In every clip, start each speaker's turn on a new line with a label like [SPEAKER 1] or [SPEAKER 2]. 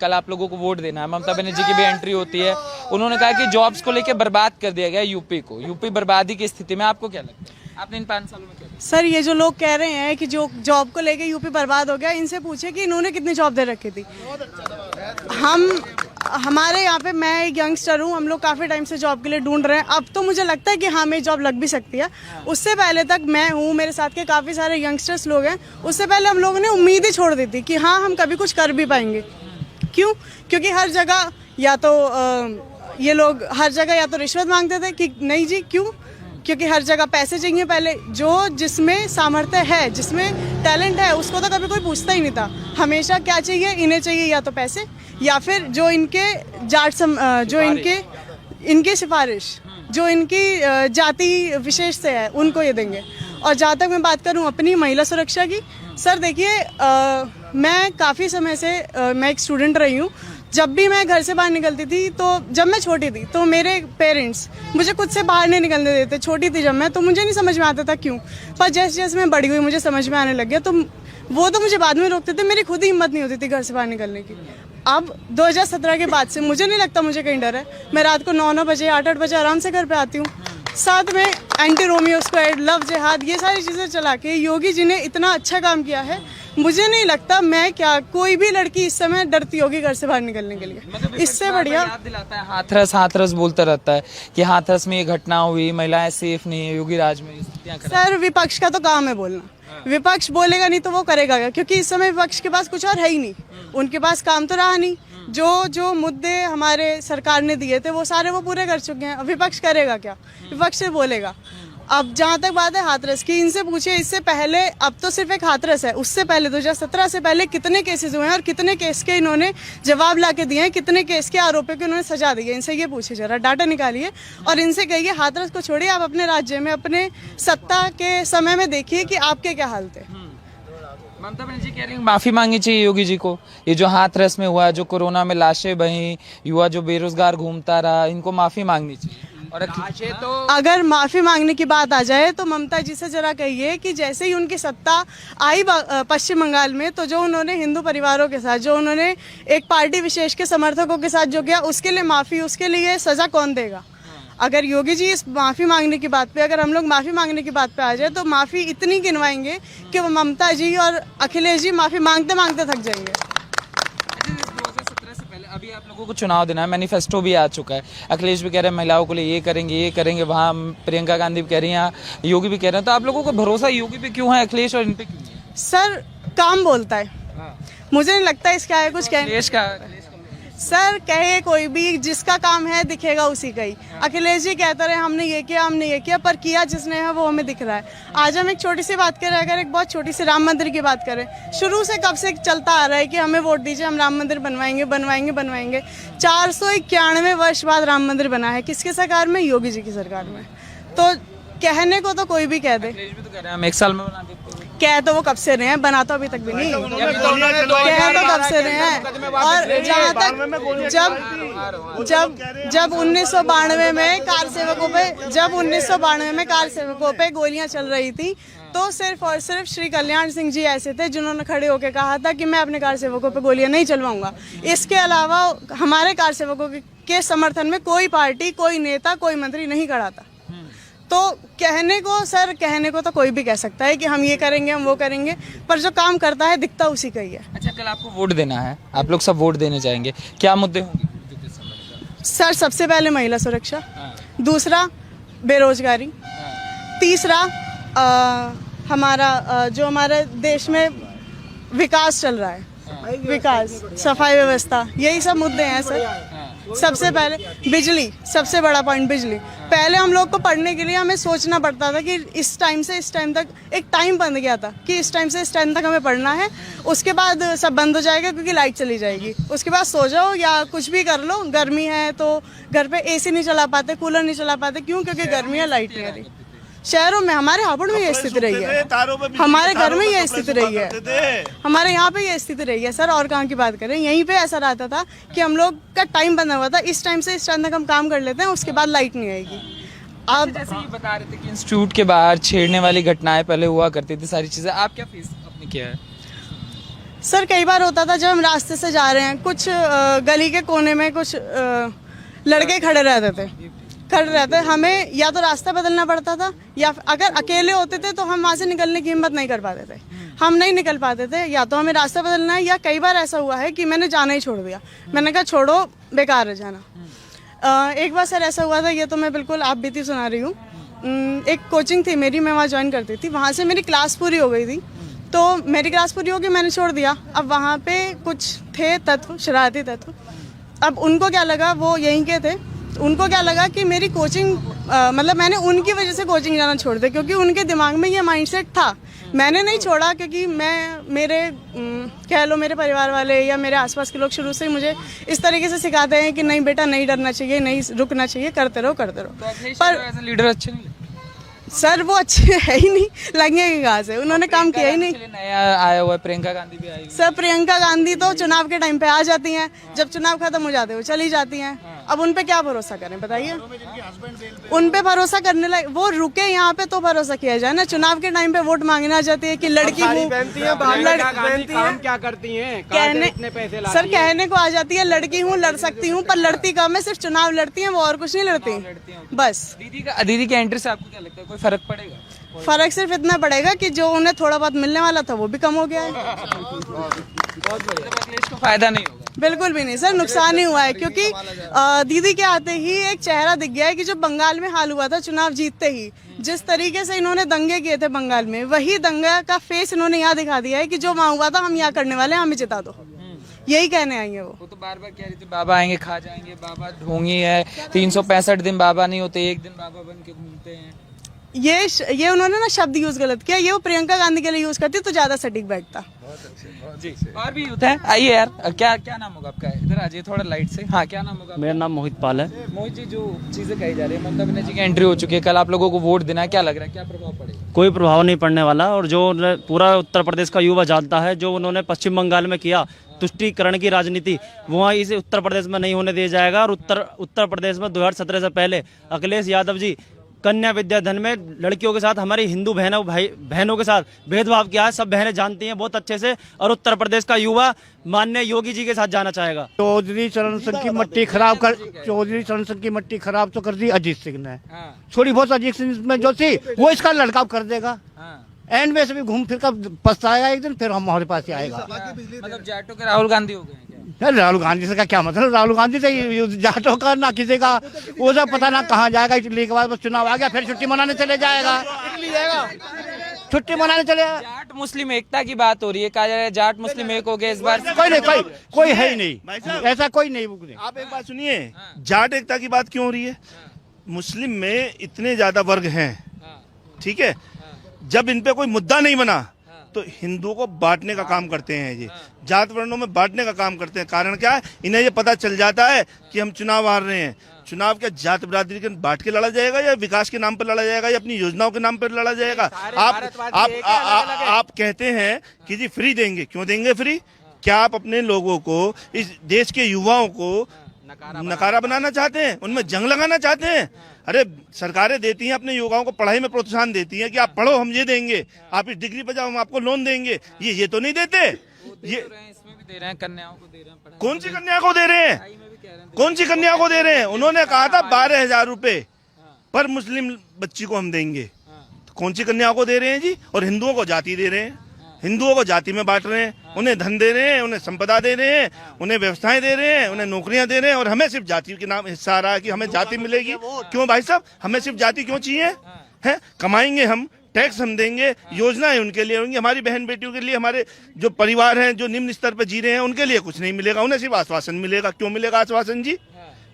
[SPEAKER 1] कल आप लोगों को वोट देना है, ममता बनर्जी की भी एंट्री होती है। उन्होंने कहा कि जॉब्स को लेकर बर्बाद कर दिया गया यूपी को, यूपी बर्बादी की स्थिति में। आपको क्या लगता है, आपने इन 5 सालों में क्या?
[SPEAKER 2] सर ये जो लोग कह रहे हैं कि जो जॉब को लेके यूपी बर्बाद हो गया, इनसे पूछे कि इन्होंने कितनी जॉब दे रखी थी। हमारे यहाँ पे, मैं एक यंगस्टर हूँ, हम लोग काफ़ी टाइम से जॉब के लिए ढूंढ रहे हैं। अब तो मुझे लगता है कि हाँ मेरी जॉब लग भी सकती है। उससे पहले तक मैं हूँ, मेरे साथ के काफ़ी सारे यंगस्टर्स लोग हैं, उससे पहले हम लोगों ने उम्मीद ही छोड़ दी थी कि हाँ हम कभी कुछ कर भी पाएंगे। क्यों? क्योंकि हर जगह या तो ये लोग हर जगह या तो रिश्वत मांगते थे कि नहीं जी। क्यों? क्योंकि हर जगह पैसे चाहिए पहले। जो जिसमें सामर्थ्य है, जिसमें टैलेंट है, उसको तो कभी कोई पूछता ही नहीं था। हमेशा क्या चाहिए, इन्हें चाहिए या तो पैसे, या फिर जो इनके जो इनके सिफारिश, जो इनकी जाति विशेष से है, उनको ये देंगे। और जहाँ तक मैं बात करूँ अपनी महिला सुरक्षा की, सर देखिए, मैं काफ़ी समय से मैं एक स्टूडेंट रही हूँ। जब भी मैं घर से बाहर निकलती थी, तो जब मैं छोटी थी तो मेरे पेरेंट्स मुझे खुद से बाहर नहीं निकलने देते। छोटी थी जब मैं, तो मुझे नहीं समझ में आता था क्यों। पर जैसे जैसे मैं बड़ी हुई, मुझे समझ में आने लग गया। तो वो तो मुझे बाद में रोकते थे, मेरी खुद ही हिम्मत नहीं होती थी घर से बाहर निकलने की। अब 2017 के बाद से मुझे नहीं लगता मुझे कहीं डर है। मैं रात को 9-9 बजे, 8-8 बजे आराम से घर पे आती हूँ। साथ में एंटी रोमियो स्क्वाड, लव जिहाद, ये सारी चीज़ें चला के योगी जी ने इतना अच्छा काम किया है। मुझे नहीं लगता मैं क्या कोई भी लड़की इस समय डरती होगी घर से बाहर निकलने के लिए।
[SPEAKER 1] मतलब
[SPEAKER 2] इससे बढ़िया
[SPEAKER 1] याद दिलाता है, हाथरस हाथरस बोलता रहता है कि हाथरस में ये घटना हुई, महिलाएं सेफ नहीं है योगी राज में।
[SPEAKER 2] सर विपक्ष का तो काम है बोलना। विपक्ष बोलेगा नहीं तो वो करेगा क्या? क्योंकि इस समय विपक्ष के पास कुछ और है ही नहीं। उनके पास काम तो रहा नहीं। जो मुद्दे हमारे सरकार ने दिए थे वो सारे वो पूरे कर चुके हैं। अब विपक्ष करेगा क्या? विपक्ष से बोलेगा। अब जहाँ तक बात है हाथरस की, इनसे पूछिए इससे पहले, अब तो सिर्फ एक हाथरस है, उससे पहले 2017 से पहले कितने केसेस हुए हैं और कितने केस के इन्होंने जवाब ला के दिए हैं, कितने केस के आरोपियों को इन्होंने सजा दी है। इनसे ये पूछिए, जरा डाटा निकालिए और इनसे कहिए हाथरस को छोड़िए, आप अपने राज्य में अपने सत्ता के समय में देखिए कि आपके क्या हाल थे।
[SPEAKER 1] ममता बनर्जी कह रही है माफी मांगनी चाहिए योगी जी को। ये जो हाथरस में हुआ, जो कोरोना में लाशें बही, युवा जो बेरोजगार घूमता रहा, इनको माफी मांगनी चाहिए। और तो
[SPEAKER 2] अगर माफी मांगने की बात आ जाए तो ममता जी से जरा कहिए कि जैसे ही उनकी सत्ता आई पश्चिम बंगाल में, तो जो उन्होंने हिंदू परिवारों के साथ, जो उन्होंने एक पार्टी विशेष के समर्थकों के साथ जो किया, उसके लिए माफी, उसके लिए सजा कौन देगा? अगर योगी जी इस माफ़ी मांगने की बात पे, अगर हम लोग माफ़ी मांगने की बात पे आ जाए, तो माफ़ी इतनी गिनवाएंगे कि वो ममता जी और अखिलेश जी माफ़ी मांगते मांगते थक जाएंगे।
[SPEAKER 1] 2017 से पहले अभी आप लोगों को चुनाव देना है, मैनिफेस्टो भी आ चुका है। अखिलेश भी कह रहे हैं महिलाओं के लिए ये करेंगे, वहाँ प्रियंका गांधी भी कह रही हैं, योगी भी कह रहे हैं। तो आप लोगों को भरोसा योगी पे क्यों है, अखिलेश और इन पे क्यों है?
[SPEAKER 2] सर काम बोलता है। मुझे नहीं लगता इसका है कुछ कहने। सर कहे कोई भी, जिसका काम है दिखेगा उसी का ही। अखिलेश जी कहते रहे हमने ये किया, पर किया जिसने है वो हमें दिख रहा है। आज हम एक छोटी सी बात करें, अगर एक बहुत छोटी सी राम मंदिर की बात करें, शुरू से कब से चलता आ रहा है कि हमें वोट दीजिए, हम राम मंदिर बनवाएंगे। 491 वर्ष बाद राम मंदिर बना है। किसकी सरकार में? योगी जी की सरकार में। तो कहने को तो कोई भी कह दे।
[SPEAKER 1] अखिलेश भी तो कह रहे हैं हम 1 साल में बना देते हैं।
[SPEAKER 2] कह तो वो कब से रहे हैं, बना तो अभी तक भी नहीं। कह तो कब से रहे हैं। और जहाँ तक जब 1992 में कार सेवकों पे गोलियां चल रही थी, तो सिर्फ और सिर्फ श्री कल्याण सिंह जी ऐसे थे जिन्होंने खड़े होकर कहा था कि मैं अपने कार सेवकों पे गोलियां नहीं चलवाऊंगा। इसके अलावा हमारे कार सेवकों के समर्थन में कोई पार्टी, कोई नेता, कोई मंत्री नहीं खड़ा था। तो कहने को तो कोई भी कह सकता है कि हम ये करेंगे, हम वो करेंगे, पर जो काम करता है दिखता उसी का ही है।
[SPEAKER 1] अच्छा, कल आपको वोट देना है, आप लोग सब वोट देने जाएंगे, क्या मुद्दे होंगे?
[SPEAKER 2] सर सबसे पहले महिला सुरक्षा, दूसरा बेरोजगारी, तीसरा हमारा जो हमारे देश में विकास चल रहा है, विकास, सफाई व्यवस्था, यही सब मुद्दे हैं सर। सबसे पहले बिजली, सबसे बड़ा पॉइंट बिजली। पहले हम लोग को पढ़ने के लिए हमें सोचना पड़ता था कि इस टाइम से इस टाइम तक, एक टाइम बंध गया था कि इस टाइम से इस टाइम तक हमें पढ़ना है, उसके बाद सब बंद हो जाएगा क्योंकि लाइट चली जाएगी। उसके बाद सो जाओ या कुछ भी कर लो। गर्मी है तो घर पे एसी नहीं चला पाते, कूलर नहीं चला पाते। क्यों? क्योंकि गर्मी है, लाइट नहीं आ रही। शहरों में, हमारे हापुड़ में ये स्थिति रही है, हमारे घर में ये स्थिति रही है, हमारे यहाँ पे ये स्थिति रही है सर। और कहाँ की बात करें, यहीं पे ऐसा रहता था कि हम लोग का टाइम बना हुआ था, इस टाइम से इस टाइम तक हम काम कर लेते हैं, उसके बाद लाइट नहीं आएगी।
[SPEAKER 1] अब जैसे ये बता रहे थे कि इंस्टीट्यूट के बाहर छेड़ने वाली घटनाएं पहले हुआ करती थी, सारी चीजें, आप क्या फेस अपने किया है?
[SPEAKER 2] सर कई बार होता था जब हम रास्ते से जा रहे हैं, कुछ गली के कोने में कुछ लड़के खड़े रहते हमें या तो रास्ता बदलना पड़ता था, या अगर अकेले होते थे तो हम वहाँ से निकलने की हिम्मत नहीं कर पाते थे, हम नहीं निकल पाते थे। या तो हमें रास्ता बदलना है, या कई बार ऐसा हुआ है कि मैंने जाना ही छोड़ दिया, मैंने कहा छोड़ो बेकार है जाना। एक बार सर ऐसा हुआ था, ये तो मैं बिल्कुल आप बीती सुना रही हूँ। एक कोचिंग थी मेरी, मैं वहाँ ज्वाइन करती थी, वहाँ से मेरी क्लास पूरी हो गई थी, तो मेरी क्लास पूरी होगी, मैंने छोड़ दिया। अब वहाँ पे कुछ थे तत्व, शरारती तत्व, अब उनको क्या लगा, वो यहीं के थे, उनको क्या लगा कि मेरी कोचिंग मतलब मैंने उनकी वजह से कोचिंग जाना छोड़ दिया, क्योंकि उनके दिमाग में ये माइंडसेट था। मैंने नहीं छोड़ा, क्योंकि कह लो मेरे परिवार वाले या मेरे आसपास के लोग शुरू से ही मुझे इस तरीके से सिखाते हैं कि नहीं बेटा, नहीं डरना चाहिए, नहीं रुकना चाहिए, करते रहो।
[SPEAKER 1] पर एज लीडर अच्छे नहीं लगते
[SPEAKER 2] सर वो अच्छे है ही नहीं, लगेंगे कहाँ से, उन्होंने काम किया ही नहीं।
[SPEAKER 1] नया आया हुआ है, प्रियंका गांधी भी आई हुई
[SPEAKER 2] सर प्रियंका गांधी तो चुनाव के टाइम पे आ जाती हैं, जब चुनाव खत्म हो जाते हैं वो चली जाती हैं। अब उन पे क्या भरोसा करें बताइए, उन पे भरोसा करने लगे, वो रुके यहाँ पे तो भरोसा किया जाए ना। चुनाव के टाइम पे वोट मांगने आ जाती है कि लड़की हूँ,
[SPEAKER 3] क्या करती हैं,
[SPEAKER 2] सर कहने को आ जाती है लड़की हूँ, लड़ सकती हूँ, पर लड़ती कम है, सिर्फ चुनाव लड़ती है वो, और कुछ नहीं लड़ती बस।
[SPEAKER 1] दीदी के एंट्री से आपको क्या लगता है, कोई फर्क पड़ेगा?
[SPEAKER 2] फर्क सिर्फ इतना पड़ेगा कि जो उन्हें थोड़ा बहुत मिलने वाला था वो भी कम हो गया है।
[SPEAKER 1] बहुत बढ़िया, अखिलेश को फायदा नहीं होगा।
[SPEAKER 2] बिल्कुल भी नहीं सर, नुकसान ही हुआ है, क्योंकि दीदी के आते ही एक चेहरा दिख गया है कि जो बंगाल में हाल हुआ था चुनाव जीतते ही, जिस तरीके से इन्होंने दंगे किए थे बंगाल में, वही दंगा का फेस इन्होंने यहाँ दिखा दिया है कि जो वहाँ हुआ था हम यहाँ करने वाले हैं, हमें जिता दो, यही कहने आई है वो
[SPEAKER 1] तो बार बार कह रही थी बाबा आएंगे खा जाएंगे, बाबा ढोंगी है, 365 दिन बाबा नहीं होते, एक दिन बाबा बन के घूमते हैं।
[SPEAKER 2] ये उन्होंने ना शब्द यूज गलत किया, ये वो प्रियंका गांधी के लिए यूज करती तो ज्यादा सटीक बैठता।
[SPEAKER 1] जी और भी यूथ है, आइए यार, क्या नाम होगा आपका? इधर आ जाइए थोड़ा लाइट से। हाँ क्या नाम होगा?
[SPEAKER 3] मेरा नाम मोहित पाल है।
[SPEAKER 1] मोहित जी, जो चीजें कही जा रही है, ममता बनर्जी की एंट्री हो चुकी है, कल आप लोगों को वोट देना है, क्या लग रहा है, क्या प्रभाव पड़ेगा?
[SPEAKER 3] कोई प्रभाव नहीं पड़ने वाला, और जो पूरा उत्तर प्रदेश का युवा जानता है, जो उन्होंने पश्चिम बंगाल में किया तुष्टीकरण की राजनीति, वहाँ इसे उत्तर प्रदेश में नहीं होने दिया जाएगा। और उत्तर प्रदेश में 2017 से पहले अखिलेश यादव जी कन्या विद्याधन में लड़कियों के साथ, हमारी हिंदू बहनों के साथ भेदभाव किया है, सब बहनें जानती हैं बहुत अच्छे से। और उत्तर प्रदेश का युवा माननीय योगी जी के साथ जाना चाहेगा।
[SPEAKER 4] चौधरी चरण सिंह की मट्टी खराब तो कर दी अजीत सिंह ने। थोड़ी बहुत अजीत सिंह में जो थी वो इसका लड़का कर देगा, एंड में से भी घूम फिर कर पछताएगा एक दिन, फिर हम हमारे पास ही आएगा।
[SPEAKER 1] मतलब जाटों के राहुल गांधी हो गए हैं क्या?
[SPEAKER 4] राहुल गांधी से का क्या मतलब, राहुल गांधी से जाटों का ना किसी का वो सब पता ना कहाँ जाएगा। इटली के बाद बस चुनाव आ गया, फिर छुट्टी मनाने चले जाएगा, छुट्टी मनाने चले।
[SPEAKER 1] जाट मुस्लिम एकता की बात हो रही है, कहा जा रहा है जाट मुस्लिम एक हो गए इस बार।
[SPEAKER 4] कोई है ही नहीं, ऐसा कोई नहीं।
[SPEAKER 5] आप एक बात सुनिए, जाट एकता की बात क्यों हो रही है? मुस्लिम में इतने ज्यादा वर्ग हैं, ठीक है, जब इन पे कोई मुद्दा नहीं बना तो हिंदुओं को बांटने का काम करते हैं, ये जात वर्णों में बांटने का काम करते हैं। कारण क्या है, इन्हें ये पता चल जाता है कि हम चुनाव हार रहे हैं। चुनाव क्या जात बिरादरी के बांट के लड़ा जाएगा, या विकास के नाम पर लड़ा जाएगा, या अपनी योजनाओं के नाम पर लड़ा जाएगा? आप कहते हैं कि जी फ्री देंगे, क्यों देंगे फ्री? क्या आप अपने लोगों को, इस देश के युवाओं को नकारा बनाना चाहते हैं, उनमें जंग लगाना चाहते हैं? अरे सरकारें देती हैं अपने युवाओं को, पढ़ाई में प्रोत्साहन देती हैं कि आप पढ़ो, हम ये देंगे, आप इस डिग्री पर जाओ, हम आपको लोन देंगे। ये तो नहीं देते। ये
[SPEAKER 1] इसमें भी दे रहे हैं, कन्याओं को दे रहे हैं।
[SPEAKER 5] कौन सी कन्या को दे रहे हैं? कौन सी कन्या को दे रहे हैं? उन्होंने कहा था 12,000 रुपए पर मुस्लिम बच्ची को हम देंगे। तो कौन सी कन्या को दे रहे हैं जी? और हिंदुओं को जाति दे रहे हैं, हिंदुओं को जाति में बांट रहे हैं, उन्हें धन दे रहे हैं, उन्हें संपदा दे रहे हैं, उन्हें व्यवस्थाएं दे रहे हैं, उन्हें नौकरियां दे रहे हैं, और हमें सिर्फ जाति के नाम हिस्सा आ रहा है कि हमें जाति मिलेगी। क्यों भाई साहब, हमें सिर्फ जाति क्यों चाहिए है? कमाएंगे हम, टैक्स हम देंगे, योजनाएं उनके लिए होंगी, हमारी बहन बेटियों के लिए, हमारे जो परिवार हैं जो निम्न स्तर पर जी रहे हैं उनके लिए कुछ नहीं मिलेगा, उन्हें सिर्फ आश्वासन मिलेगा। क्यों मिलेगा आश्वासन जी?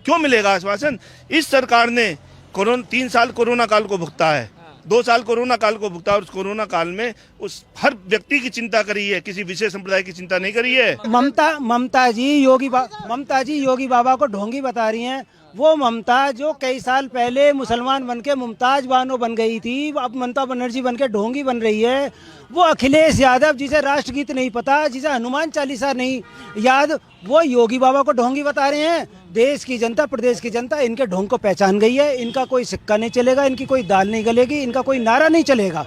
[SPEAKER 5] क्यों मिलेगा आश्वासन? इस सरकार ने 3 साल कोरोना काल को भुगता है, 2 साल कोरोना काल को भुगता, और उस कोरोना काल में उस हर व्यक्ति की चिंता करी है, किसी विशेष संप्रदाय की चिंता नहीं करी है।
[SPEAKER 6] ममता जी योगी बाबा को ढोंगी बता रही हैं। वो ममता जो कई साल पहले मुसलमान बन के मुमताज बानो बन गई थी, अब ममता बनर्जी बन के ढोंगी बन रही है। वो अखिलेश यादव जिसे राष्ट्रगीत नहीं पता, जिसे हनुमान चालीसा नहीं याद, वो योगी बाबा को ढोंगी बता रहे हैं। देश की जनता, प्रदेश की जनता इनके ढोंग को पहचान गई है। इनका कोई सिक्का नहीं चलेगा, इनकी कोई दाल नहीं गलेगी, इनका कोई नारा नहीं चलेगा।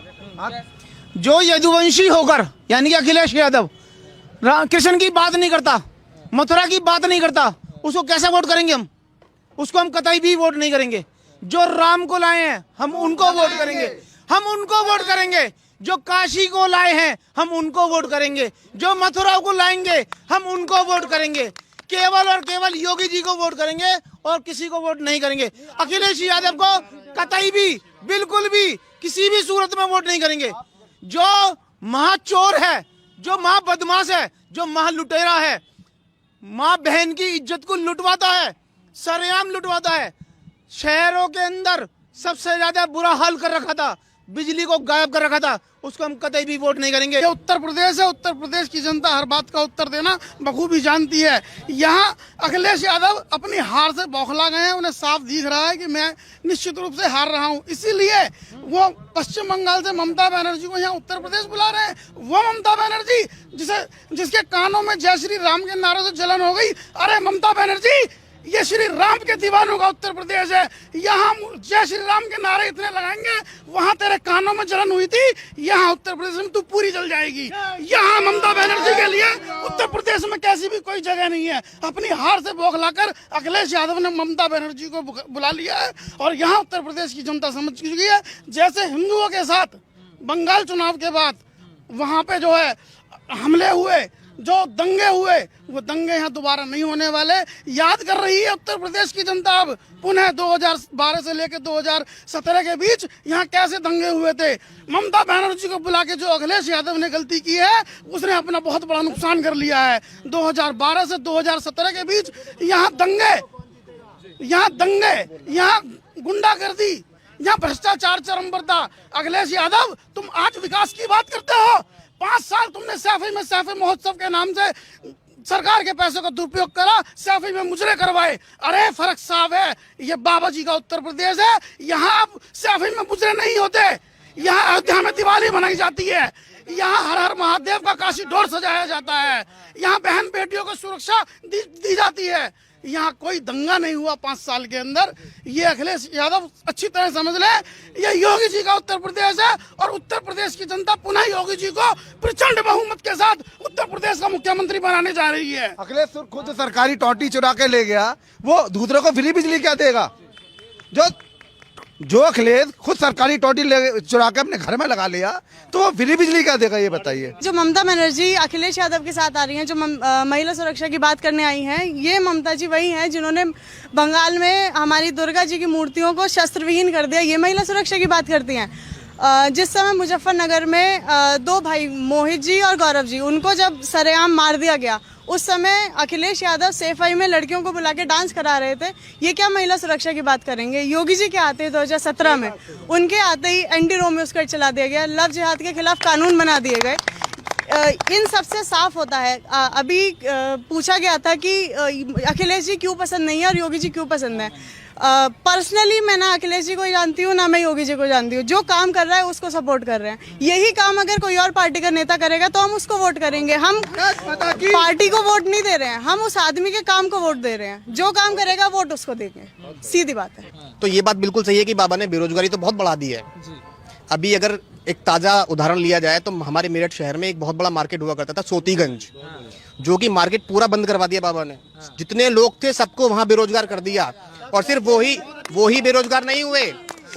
[SPEAKER 7] जो यदुवंशी होकर, यानी कि अखिलेश यादव
[SPEAKER 6] कृष्ण की बात नहीं करता, मथुरा की बात नहीं करता, उसको कैसे वोट करेंगे हम? उसको हम कतई भी वोट नहीं करेंगे। जो राम को लाए हैं हम उनको वोट करेंगे, हम उनको वोट करेंगे। जो काशी को लाए हैं हम उनको वोट करेंगे, जो मथुरा को लाएंगे हम उनको वोट करेंगे। केवल और केवल योगी जी को वोट करेंगे और किसी को वोट नहीं करेंगे। अखिलेश यादव को कतई भी, बिल्कुल भी, किसी भी सूरत में वोट नहीं करेंगे। जो महाचोर है, जो महाबदमाश है, जो महालुटेरा है, माँ बहन की इज्जत को लुटवाता है, सरेआम लुटवाता है। शहरों के अंदर सबसे ज्यादा बुरा हाल कर रखा था, बिजली को गायब कर रखा था, उसको हम कतई भी वोट नहीं करेंगे।
[SPEAKER 7] ये उत्तर प्रदेश है, उत्तर प्रदेश की जनता हर बात का उत्तर देना बखूबी जानती है। यहाँ अखिलेश यादव अपनी हार से बौखला गए हैं, उन्हें साफ दिख रहा है कि मैं निश्चित रूप से हार रहा हूँ। इसीलिए वो पश्चिम बंगाल से ममता बनर्जी को यहाँ उत्तर प्रदेश बुला रहे हैं। वो ममता बनर्जी जिसके कानों में जय श्री राम के नारों से जलन हो गई। अरे ममता बनर्जी, ये श्री राम के दीवानों का उत्तर प्रदेश है। यहाँ जय श्री राम के नारे इतने लगाएंगे, वहाँ तेरे कानों में जलन हुई थी, यहाँ उत्तर प्रदेश में तू पूरी जल जाएगी। यहाँ ममता बनर्जी के लिए उत्तर प्रदेश में कैसी भी कोई जगह नहीं है। अपनी हार से बौखलाकर अखिलेश यादव ने ममता बनर्जी को बुला लिया है और यहाँ उत्तर प्रदेश की जनता समझ चुकी है। जैसे हिंदुओं के साथ बंगाल चुनाव के बाद वहाँ पे जो है हमले हुए, जो दंगे हुए, वो दंगे यहाँ दोबारा नहीं होने वाले। याद कर रही है उत्तर प्रदेश की जनता अब पुनः 2012 से लेकर 2017 के बीच यहाँ कैसे दंगे हुए थे। ममता बनर्जी को बुला के जो अखिलेश यादव ने गलती की है, उसने अपना बहुत बड़ा नुकसान कर लिया है। 2012 से 2017 के बीच यहाँ दंगे, यहाँ गुंडागर्दी, यहाँ भ्रष्टाचार चरम पर था। अखिलेश यादव, तुम आज विकास की बात करते हो। 5 साल तुमने सैफी महोत्सव के नाम से सरकार के पैसों का दुरुपयोग करा, सैफी में मुजरे करवाए। अरे फर्क साफ है, ये बाबा जी का उत्तर प्रदेश है। यहाँ अब सैफी में मुजरे नहीं होते, यहाँ अयोध्या में दिवाली मनाई जाती है, यहाँ हर हर महादेव का काशी ढोल सजाया जाता है, यहाँ बहन बेटियों को सुरक्षा दी जाती है। यहाँ कोई दंगा नहीं हुआ 5 साल के अंदर। ये अखिलेश यादव अच्छी तरह समझ ले, ये योगी जी का उत्तर प्रदेश है और उत्तर प्रदेश की जनता पुनः योगी जी को प्रचंड बहुमत के साथ उत्तर प्रदेश का मुख्यमंत्री बनाने जा रही है।
[SPEAKER 8] अखिलेश खुद सरकारी टोटी चुरा के ले गया, वो दूसरों को फ्री बिजली क्या देगा? जो अखिलेश खुद सरकारी टोटी चुरा के अपने घर में लगा लिया, तो वो फ्री बिजली क्या देगा, ये बताइए।
[SPEAKER 2] जो ममता बनर्जी अखिलेश यादव के साथ आ रही हैं, जो महिला सुरक्षा की बात करने आई हैं, ये ममता जी वही हैं जिन्होंने बंगाल में हमारी दुर्गा जी की मूर्तियों को शस्त्र विहीन कर दिया। ये महिला सुरक्षा की बात करती हैं। जिस समय मुजफ्फरनगर में 2 भाई मोहित जी और गौरव जी, उनको जब सरेआम मार दिया गया, उस समय अखिलेश यादव सेफाई में लड़कियों को बुला के डांस करा रहे थे। ये क्या महिला सुरक्षा की बात करेंगे? योगी जी के आते 2017 में, उनके आते ही एंटी रोमियो स्कर्ट चला दिया गया, लव जिहाद के खिलाफ कानून बना दिए गए। इन सबसे साफ होता है। अभी पूछा गया था कि अखिलेश जी क्यों पसंद नहीं है और योगी जी क्यों पसंद है। पर्सनली मैं ना अखिलेश जी को जानती हूँ, ना मैं योगी जी को जानती हूँ। जो काम कर रहा है उसको सपोर्ट कर रहे हैं। यही काम अगर कोई और पार्टी का नेता करेगा तो हम उसको वोट करेंगे। हम पार्टी को वोट नहीं दे रहे हैं, हम उस आदमी के काम को वोट दे रहे हैं। जो काम करेगा वोट उसको देंगे, सीधी बात है।
[SPEAKER 9] तो ये बात बिल्कुल सही है कि बाबा ने बेरोजगारी तो बहुत बढ़ा दी है। अभी अगर एक ताजा उदाहरण लिया जाए तो हमारे मेरठ शहर में एक बहुत बड़ा मार्केट हुआ करता था, सोतीगंज, जो कि मार्केट पूरा बंद करवा दिया बाबा ने। जितने लोग थे सबको वहां बेरोजगार कर दिया। और सिर्फ वही बेरोजगार नहीं हुए,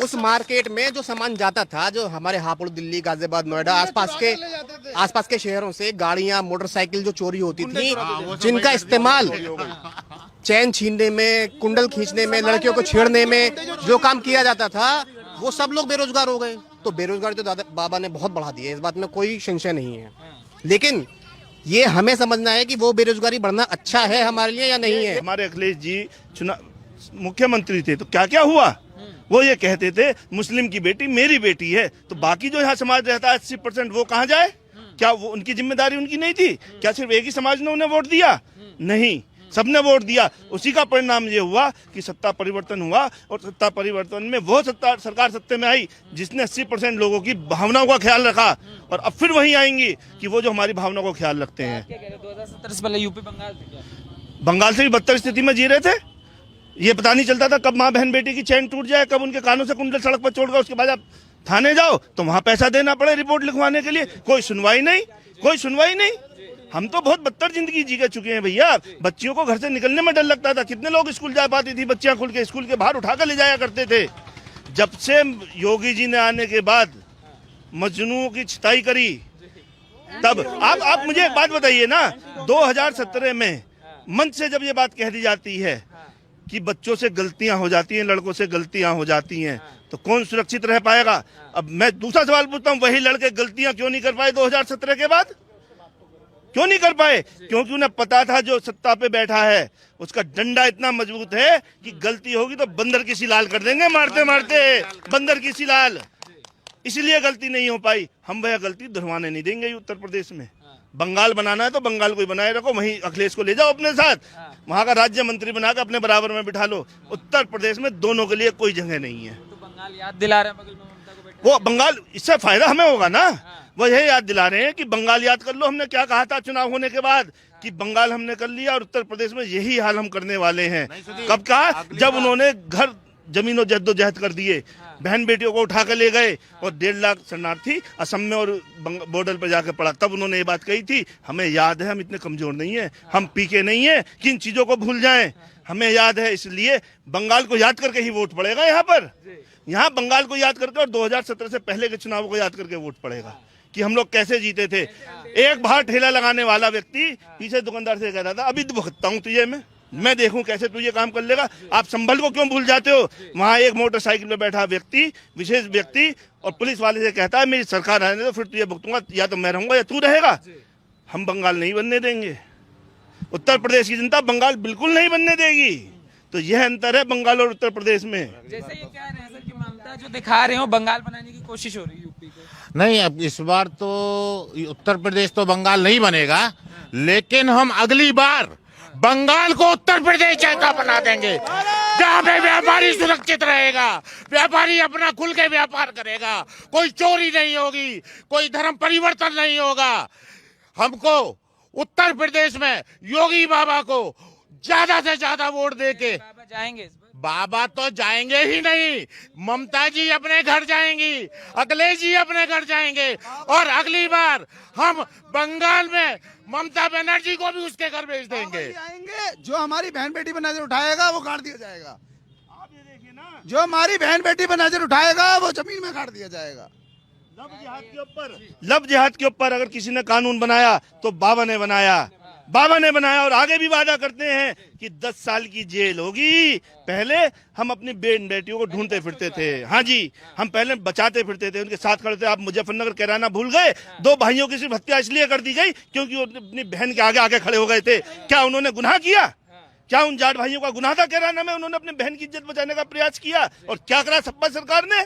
[SPEAKER 9] उस मार्केट में जो सामान जाता था, जो हमारे हापुड़, दिल्ली, गाजियाबाद, नोएडा, आसपास के शहरों से गाड़ियां, मोटरसाइकिल जो चोरी होती थी, जिनका इस्तेमाल चैन छीनने में, कुंडल खींचने में, लड़कियों को छेड़ने में जो काम किया जाता था, वो सब लोग बेरोजगार हो गए। तो बेरोजगारी तो बाबा ने बहुत बढ़ा दी है, इस बात में कोई संशय नहीं है। लेकिन ये हमें समझना है कि वो बेरोजगारी बढ़ना अच्छा है हमारे लिए या नहीं है।
[SPEAKER 5] हमारे अखिलेश जी मुख्यमंत्री थे तो क्या क्या हुआ? वो ये कहते थे मुस्लिम की बेटी मेरी बेटी है, तो बाकी जो यहाँ समाज रहता है 80%, वो कहाँ जाए? क्या वो उनकी जिम्मेदारी उनकी नहीं थी? क्या सिर्फ एक ही समाज ने उन्हें वोट दिया? नहीं, सबने वोट दिया। उसी का परिणाम ये हुआ कि सत्ता परिवर्तन हुआ और सत्ता परिवर्तन में वो सरकार सत्ते में आई जिसने 80% लोगों की भावनाओं का ख्याल रखा। और अब फिर वही आएंगी कि वो जो हमारी भावनाओं का ख्याल रखते हैं।
[SPEAKER 1] 2017 से पहले यूपी
[SPEAKER 5] बंगाल से भी बदतर स्थिति में जी रहे थे। ये पता नहीं चलता था कब माँ बहन बेटी की चैन टूट जाए, कब उनके कानों से कुंडल सड़क पर छोड़कर उसके बाद आप थाने जाओ तो वहां पैसा देना पड़े रिपोर्ट लिखवाने के लिए। कोई सुनवाई नहीं। हम तो बहुत बदतर जिंदगी जी के चुके हैं भैया। बच्चियों को घर से निकलने में डर लगता था। कितने लोग स्कूल जा पाती थी बच्चियां खुल के स्कूल के बाहर उठाकर ले जाया करते थे। जब से योगी जी ने आने के बाद मजनूओं की छिताई करी, तब आप मुझे एक बात बताइए ना, 2017 में मंच से जब ये बात कह दी जाती है कि बच्चों से गलतियां हो जाती हैं, लड़कों से गलतियां हो जाती हैं, तो कौन सुरक्षित रह पाएगा? अब मैं दूसरा सवाल पूछता हूं, वही लड़के गलतियां क्यों नहीं कर पाए 2017 के बाद? क्यों नहीं कर पाए? क्योंकि उन्हें पता था जो सत्ता पे बैठा है उसका डंडा इतना मजबूत है कि गलती होगी तो बंदर की सी लाल कर देंगे, मारते मारते बंदर की सी लाल। इसलिए गलती नहीं हो पाई। हम वह गलती दोहराने नहीं देंगे उत्तर प्रदेश में। बंगाल बनाना है तो बंगाल को ही बनाए रखो, वहीं अखिलेश को ले जाओ अपने साथ, वहां का राज्य मंत्री बनाकर अपने बराबर में बिठा लो। उत्तर प्रदेश में दोनों के लिए कोई जगह नहीं है।
[SPEAKER 1] तो बंगाल याद दिला रहे हैं बगल में ममता को बैठे।
[SPEAKER 5] वो बंगाल, इससे फायदा हमें होगा ना। वो यही याद दिला रहे हैं कि बंगाल याद कर लो। हमने क्या कहा था चुनाव होने के बाद कि बंगाल हमने कर लिया और उत्तर प्रदेश में यही हाल हम करने वाले हैं। कब कहा? जब उन्होंने घर जमीनों जद्दोजहद कर दिए, बहन बेटियों को उठा कर ले गए और 1.5 लाख शरणार्थी असम में और बॉर्डर पर जाकर पड़ा, तब उन्होंने ये बात कही थी। हमें याद है, हम इतने कमजोर नहीं है, हम पीके नहीं है कि इन चीजों को भूल जाएं। हमें याद है, इसलिए बंगाल को याद करके ही वोट पड़ेगा यहाँ पर। यहाँ बंगाल को याद करके और 2017 से पहले के चुनाव को याद करके वोट पड़ेगा कि हम लोग कैसे जीते थे। एक बाहर ठेला लगाने वाला व्यक्ति पीछे दुकानदार से कहता था अभी तो भुगतता हूँ तुझे, मैं देखूं कैसे तू ये काम कर लेगा। आप संभल को क्यों भूल जाते हो? वहां एक मोटरसाइकिल पे बैठा व्यक्ति, विशेष व्यक्ति, और पुलिस वाले से कहता है मेरी सरकार आने दो फिर तुझे भुगतूंगा, या तो मैं रहूंगा या तू रहेगा। हम बंगाल नहीं बनने देंगे। उत्तर प्रदेश की जनता बंगाल बिल्कुल नहीं बनने देगी। तो यह अंतर है बंगाल और उत्तर प्रदेश में।
[SPEAKER 1] जैसे ये कह रहे हैं सर कि ममता जो दिखा रहे हो बंगाल बनाने की कोशिश हो रही है यूपी को।
[SPEAKER 10] नहीं, अब इस बार तो उत्तर प्रदेश तो बंगाल नहीं बनेगा, लेकिन हम अगली बार बंगाल को उत्तर प्रदेश जैसा बना देंगे, जहाँ पे व्यापारी सुरक्षित रहेगा, व्यापारी अपना खुल के व्यापार करेगा, कोई चोरी नहीं होगी, कोई धर्म परिवर्तन नहीं होगा। हमको उत्तर प्रदेश में योगी बाबा को ज्यादा से ज्यादा वोट देके,
[SPEAKER 1] बाबा जाएंगे इस बार?
[SPEAKER 10] बाबा तो जाएंगे ही नहीं, ममता जी अपने घर जाएंगी, अखिलेश जी अपने घर जाएंगे, और अगली बार हम बंगाल में ममता बनर्जी को भी उसके घर भेज देंगे।
[SPEAKER 8] आएंगे, जो हमारी बहन बेटी पर नजर उठाएगा वो काट दिया जाएगा। आप ये देखिए ना, जो हमारी बहन बेटी पर नजर उठाएगा वो जमीन में काट दिया जाएगा।
[SPEAKER 5] लब जिहाद के ऊपर अगर किसी ने कानून बनाया तो बाबा ने बनाया, और आगे भी वादा करते हैं कि 10 साल की जेल होगी। पहले हम अपनी बहन बेटियों को ढूंढते फिरते थे, हाँ जी, हम पहले बचाते फिरते थे, उनके साथ खड़े थे। आप मुजफ्फरनगर कैराना भूल गए? 2 भाइयों की सिर्फ हत्या इसलिए कर दी गई क्योंकि वो अपनी बहन के आगे आगे खड़े हो गए थे। क्या उन्होंने गुनाह किया? क्या उन जाट भाइयों का गुनाह था कैराना में? उन्होंने अपनी बहन की इज्जत बचाने का प्रयास किया, और क्या करा सपा सरकार ने?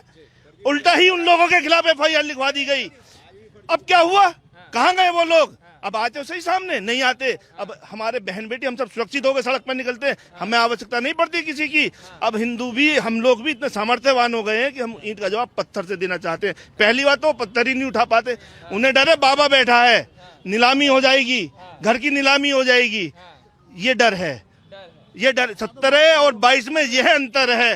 [SPEAKER 5] उल्टा ही उन लोगों के खिलाफ FIR लिखवा दी गई। अब क्या हुआ? कहाँ गए वो लोग? अब आते हो सही सामने? नहीं आते। अब हमारे बहन बेटी हम सब सुरक्षित हो गए, सड़क पर निकलते, हमें आवश्यकता नहीं पड़ती किसी की। अब हिंदू भी, हम लोग भी इतने सामर्थ्यवान हो गए हैं कि हम ईंट का जवाब पत्थर से देना चाहते हैं। पहली बात तो पत्थर ही नहीं उठा पाते, उन्हें डर है बाबा बैठा है, नीलामी हो जाएगी, घर की नीलामी हो जाएगी, ये डर है। ये डर 17 और 22 में यह अंतर है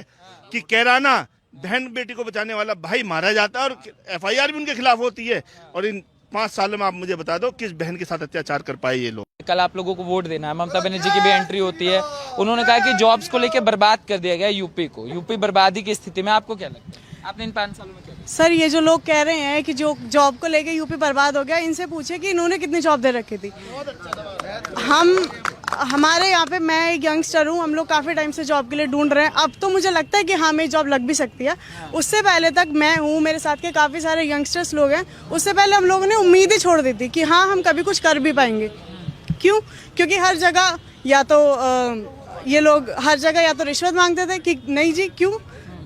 [SPEAKER 5] कि कैराना बहन बेटी को बचाने वाला भाई मारा जाता है और FIR भी उनके खिलाफ होती है। और इन 5 सालों में आप मुझे बता दो किस बहन के साथ अत्याचार कर पाए ये लोग।
[SPEAKER 1] कल आप लोगों को वोट देना है, ममता बनर्जी की भी एंट्री होती है। उन्होंने कहा कि जॉब्स को लेकर बर्बाद कर दिया गया यूपी को, यूपी बर्बादी की स्थिति में। आपको क्या लगता है, आपने इन 5 सालों में क्या?
[SPEAKER 2] सर, ये जो लोग कह रहे हैं कि जो जॉब को लेके यूपी बर्बाद हो गया, इनसे पूछे कि इन्होंने कितनी जॉब दे रखी थी। हमारे यहाँ पे, मैं एक यंगस्टर हूँ, हम लोग काफ़ी टाइम से जॉब के लिए ढूंढ रहे हैं। अब तो मुझे लगता है कि हाँ, मेरी जॉब लग भी सकती है। उससे पहले तक मैं हूँ, मेरे साथ के काफ़ी सारे यंगस्टर्स लोग हैं, उससे पहले हम लोगों ने उम्मीद ही छोड़ दी थी कि हाँ, हम कभी कुछ कर भी पाएंगे। क्यों? क्योंकि हर जगह या तो ये लोग हर जगह या तो रिश्वत मांगते थे कि नहीं जी, क्यों?